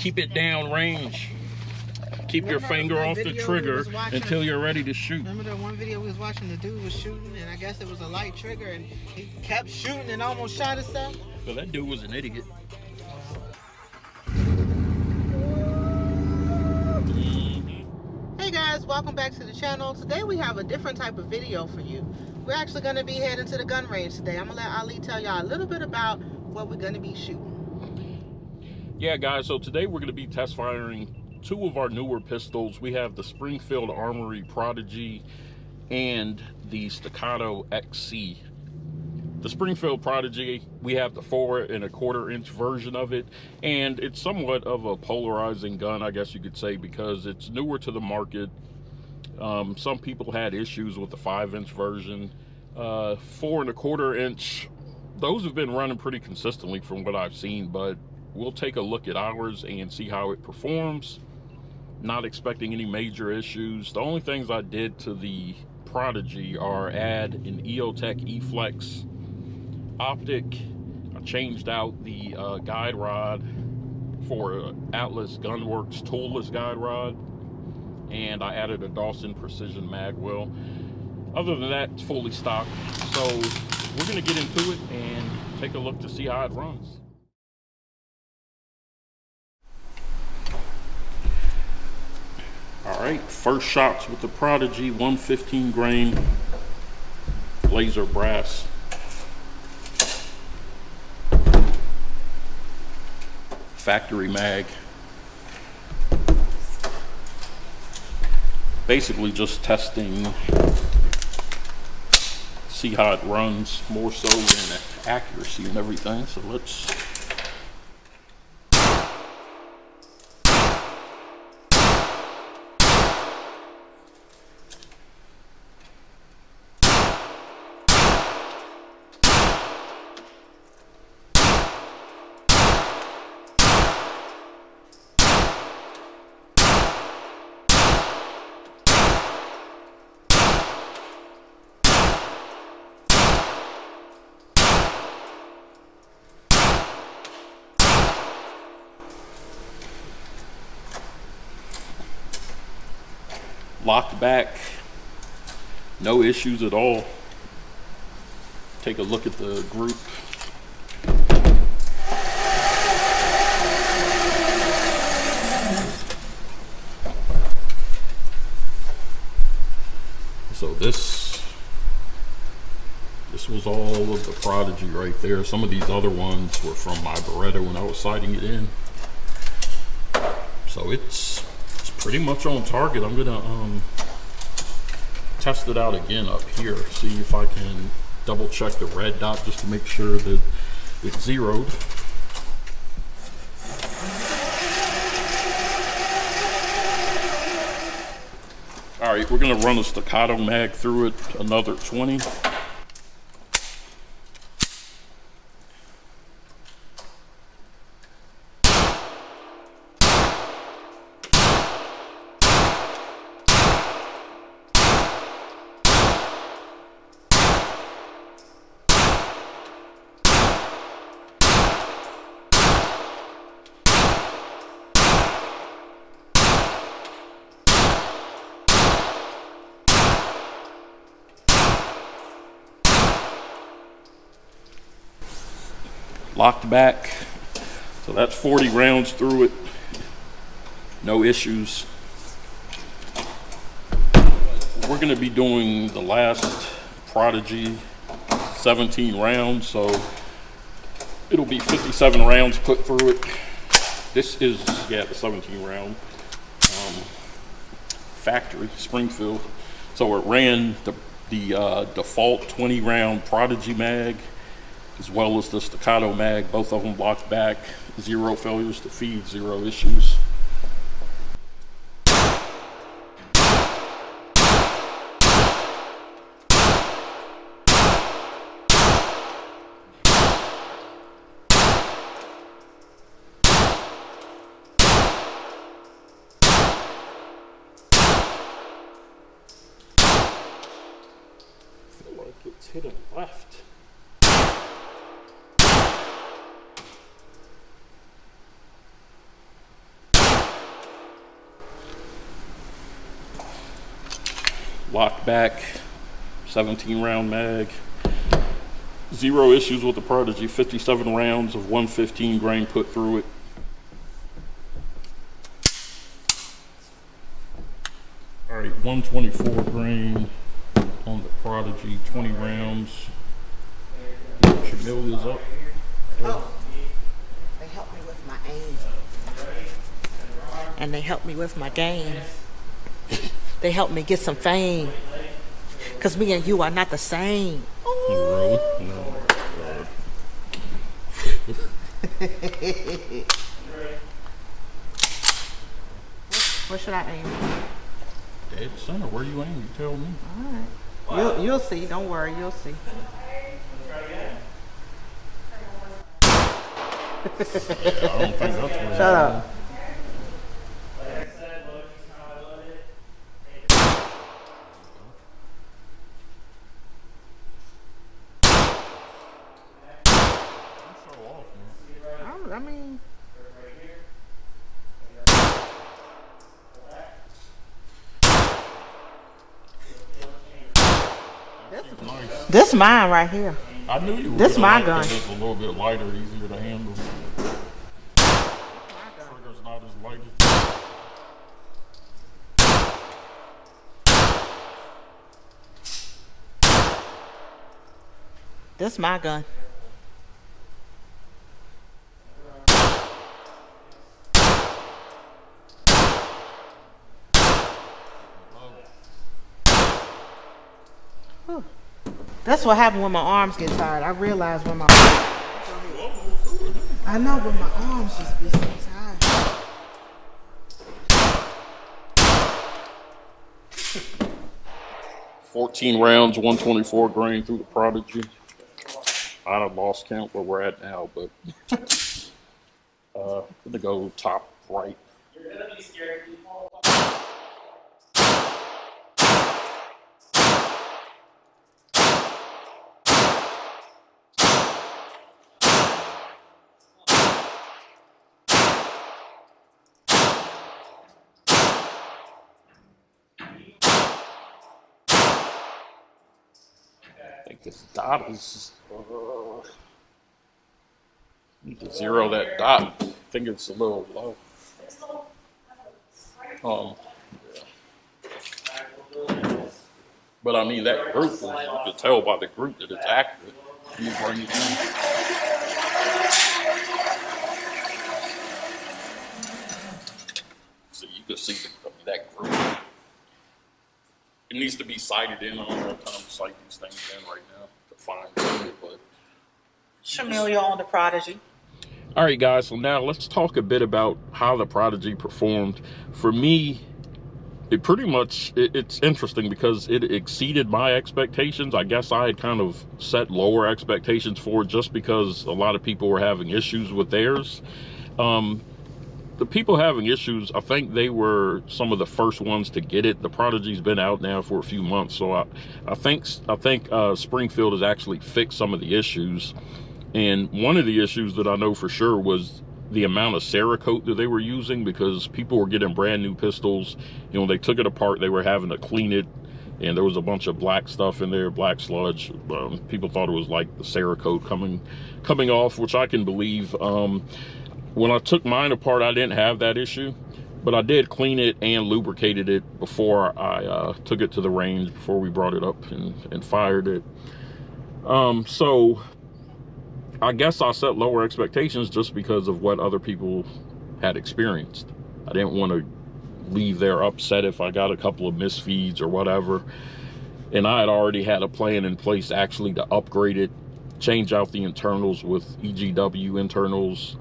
keep it down range. Keep your finger off the trigger until you're ready to shoot. Remember that one video we was watching? The dude was shooting, and I guess it was a light trigger, and he kept shooting and almost shot himself. Well, that dude was an idiot. Hey guys, welcome back to the channel. Today we have a different type of video for you. We're actually going to be heading to the gun range today. I'm going to let Ali tell y'all a little bit about what we're going to be shooting. Yeah guys, so today we're going to be test firing two of our newer pistols. We have the Springfield Armory Prodigy and the Staccato XC. The Springfield Prodigy, we have the 4 1/4 inch version of it, and it's somewhat of a polarizing gun, I guess you could say, because it's newer to the market. Some people had issues with the 5-inch version. 4 1/4 inch, those have been running pretty consistently from what I've seen, but we'll take a look at ours and see how it performs. Not expecting any major issues. The only things I did to the Prodigy are add an EOTech E-Flex optic. I changed out the guide rod for Atlas Gunworks toolless guide rod, and I added a Dawson Precision mag well. Other than that, it's fully stocked. So we're gonna get into it and take a look to see how it runs. All right, first shots with the Prodigy, 115 grain laser brass. Factory mag. Basically just testing, see how it runs, more so than accuracy and everything. So let's locked back, no issues at all. Take a look at the group. So this was all of the Prodigy right there. Some of these other ones were from my Beretta when I was sighting it in. So it's pretty much on target. I'm gonna test it out again up here, see if I can double check the red dot just to make sure that it's zeroed. All right, we're gonna run a Staccato mag through it, another 20. Locked back, so that's 40 rounds through it, no issues. We're going to be doing the last Prodigy, 17 rounds, so it'll be 57 rounds put through it. This is, yeah, the 17 round factory, Springfield. So it ran the default 20 round Prodigy mag, as well as the Staccato mag, both of them locked back, 0 failures to feed, 0 issues. I feel like it's hitting left. locked back, 17 round mag. Zero issues with the Prodigy. 57 rounds of 115 grain put through it. All right, 124 grain on the Prodigy, 20 rounds. Shamelia's up. Oh, they helped me with my aim. And they helped me with my game. They helped me get some fame. Because me and you are not the same. Really? No. What should I aim for? Dead center. Where you aim? You tell me. All right. You'll see. Don't worry. You'll see. I don't think that's where. Shut up. I mean, this mine right here. I knew you were. This my like gun. It's a little bit lighter, easier to handle. Trigger's not as light as. This my gun. Whew. That's what happened when my arms get tired. I realize when I know, but my arms just be so tired. $14 rounds, 124 grain through the Prodigy. I'd have lost count where we're at now, but gonna go top right. You're gonna be scared people. I think this dot is, need to zero that dot. I think it's a little low. But I mean, that group, you can tell by the group that it's accurate. You bring it in. So you can see that group. It needs to be sighted in. I don't know what time to sight these things in right now to find it, but Shamelia on the Prodigy. All right, guys, so now let's talk a bit about how the Prodigy performed. For me, it pretty much, it's interesting because it exceeded my expectations. I guess I had kind of set lower expectations for it just because a lot of people were having issues with theirs. The people having issues, I think they were some of the first ones to get it. The Prodigy's been out now for a few months, so I think Springfield has actually fixed some of the issues. And one of the issues that I know for sure was the amount of Cerakote that they were using, because people were getting brand new pistols. You know, they took it apart, they were having to clean it, and there was a bunch of black stuff in there, black sludge. People thought it was like the Cerakote coming off, which I can believe. When I took mine apart, I didn't have that issue, but I did clean it and lubricated it before I took it to the range, before we brought it up and fired it. So I guess I set lower expectations just because of what other people had experienced. I didn't want to leave there upset if I got a couple of misfeeds or whatever. And I had already had a plan in place actually to upgrade it, change out the internals with EGW internals,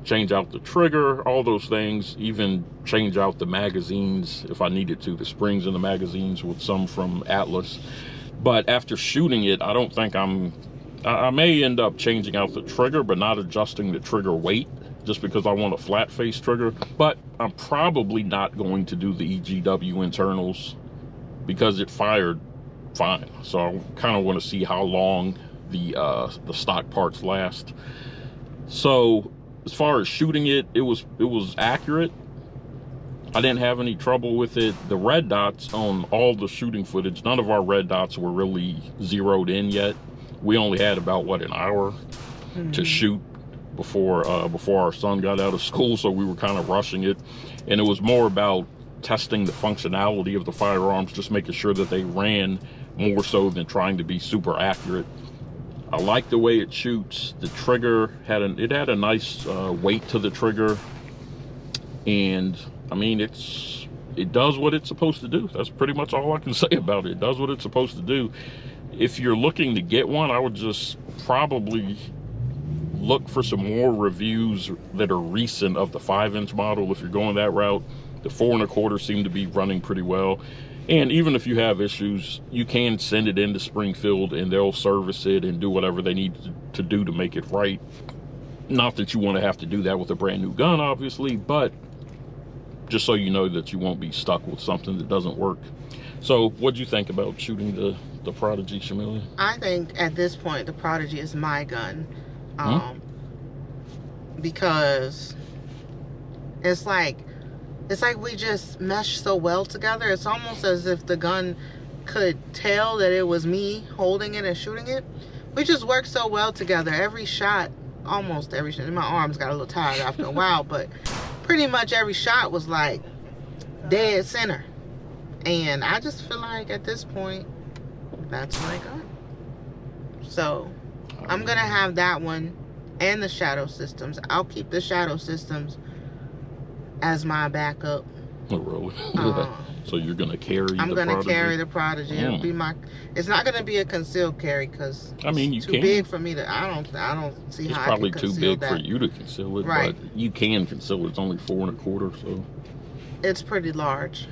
change out the trigger, all those things, even change out the magazines if I needed to, the springs in the magazines with some from Atlas. But after shooting it, I don't think I may end up changing out the trigger, but not adjusting the trigger weight, just because I want a flat face trigger. But I'm probably not going to do the EGW internals because it fired fine. So I kind of want to see how long the stock parts last. So as far as shooting it, it was accurate. I didn't have any trouble with it. The red dots on all the shooting footage, none of our red dots were really zeroed in yet. We only had about, what, an hour to shoot before our son got out of school, so we were kind of rushing it. And it was more about testing the functionality of the firearms, just making sure that they ran more so than trying to be super accurate. I like the way it shoots. The trigger had a nice weight to the trigger, and I mean, it does what it's supposed to do. That's pretty much all I can say about it. It does what it's supposed to do. If you're looking to get one, I would just probably look for some more reviews that are recent of the 5-inch model. If you're going that route, the 4 1/4 seem to be running pretty well. And even if you have issues, you can send it into Springfield and they'll service it and do whatever they need to do to make it right. Not that you want to have to do that with a brand new gun, obviously, but just so you know that you won't be stuck with something that doesn't work. So what'd you think about shooting the Prodigy, Shamelia? I think at this point, the Prodigy is my gun. Because it's like we just mesh so well together. It's almost as if the gun could tell that it was me holding it and shooting it. We just work so well together. Every shot, almost every shot, my arms got a little tired after a while, but pretty much every shot was like dead center. And I just feel like at this point, that's my gun. So I'm gonna have that one and the shadow systems. I'll keep the shadow systems as my backup. Oh, really? So you're gonna carry? I'm gonna carry the Prodigy. It'll be my. It's not gonna be a concealed carry because I mean, it's too big for me to. I don't see it's how probably I can too big for you to conceal it, right? But you can conceal it. It's only 4 1/4, so it's pretty large.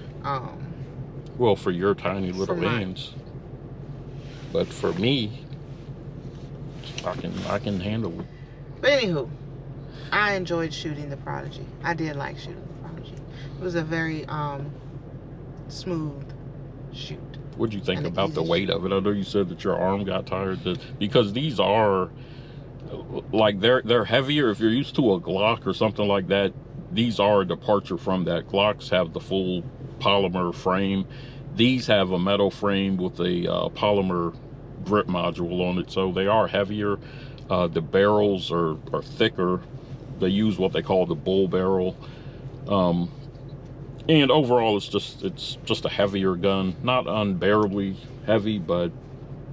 Well, for your tiny little hands, but for me, I can handle it. But anywho, I enjoyed shooting the Prodigy. I did like shooting the Prodigy. It was a very smooth shoot. What'd you think about the weight of it? I know you said that your arm got tired, because these are like they're heavier. If you're used to a Glock or something like that, these are a departure from that. Glocks have the full polymer frame. These have a metal frame with a polymer grip module on it, so they are heavier. The barrels are thicker. They use what they call the bull barrel, and overall it's just a heavier gun. Not unbearably heavy, but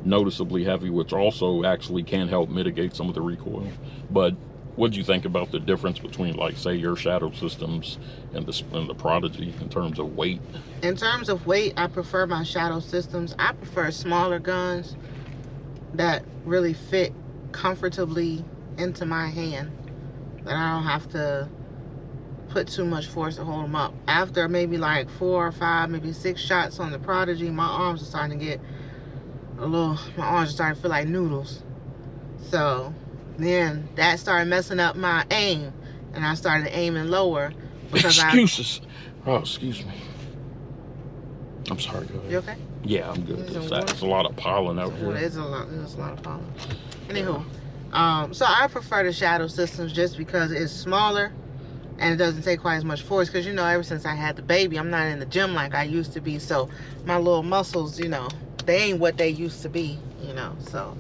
noticeably heavy, which also actually can help mitigate some of the recoil. But what do you think about the difference between, like, say, your shadow systems and the Prodigy in terms of weight? In terms of weight, I prefer my shadow systems. I prefer smaller guns that really fit comfortably into my hand, that I don't have to put too much force to hold them up. After maybe like 4 or 5, maybe 6 shots on the Prodigy, my arms are starting to get my arms are starting to feel like noodles. So then that started messing up my aim, and I started aiming lower because Excuses. Oh, excuse me. I'm sorry, go ahead. You okay? Yeah, I'm good. There's a lot of pollen out here. There's a lot of pollen. Anywho, so I prefer the shadow systems just because it's smaller and it doesn't take quite as much force. Because, you know, ever since I had the baby, I'm not in the gym like I used to be. So my little muscles, you know, they ain't what they used to be, you know. So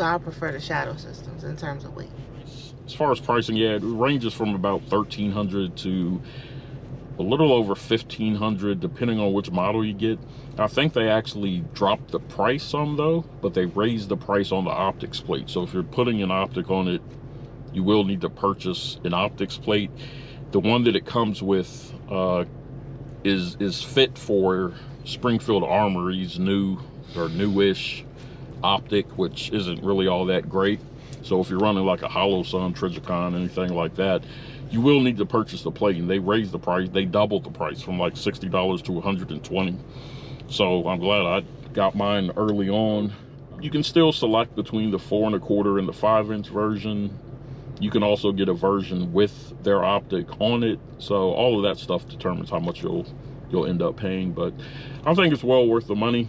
I prefer the shadow systems in terms of weight. As far as pricing, yeah, it ranges from about $1,300 to a little over $1,500, depending on which model you get. I think they actually dropped the price some, though, but they raised the price on the optics plate. So if you're putting an optic on it, you will need to purchase an optics plate. The one that it comes with is fit for Springfield Armory's newish optic, which isn't really all that great. So if you're running like a Hollow Sun, Trijicon, anything like that, you will need to purchase the plate. And they raised the price. They doubled the price from like $60 to $120. So I'm glad I got mine early on. You can still select between the 4 1/4 and the 5-inch version. You can also get a version with their optic on it. So all of that stuff determines how much you'll end up paying. But I think it's well worth the money.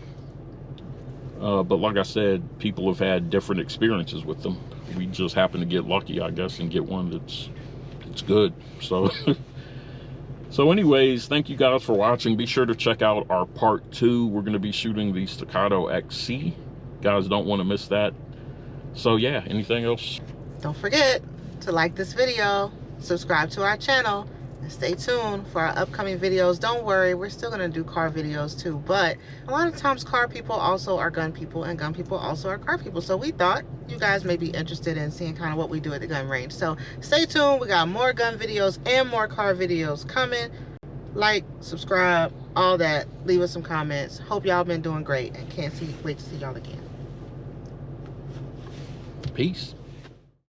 But like I said, people have had different experiences with them. We just happen to get lucky, I guess, and get one that's good. So So anyways, thank you guys for watching. Be sure to check out our part 2. We're going to be shooting the Staccato XC. Guys don't want to miss that. So yeah, anything else? Don't forget to like this video, subscribe to our channel, and stay tuned for our upcoming videos. Don't worry, we're still going to do car videos too, but a lot of times car people also are gun people, and gun people also are car people. So we thought you guys may be interested in seeing kind of what we do at the gun range. So stay tuned. We got more gun videos and more car videos coming. Like, subscribe, all that. Leave us some comments. Hope y'all been doing great, and can't wait to see y'all again. Peace.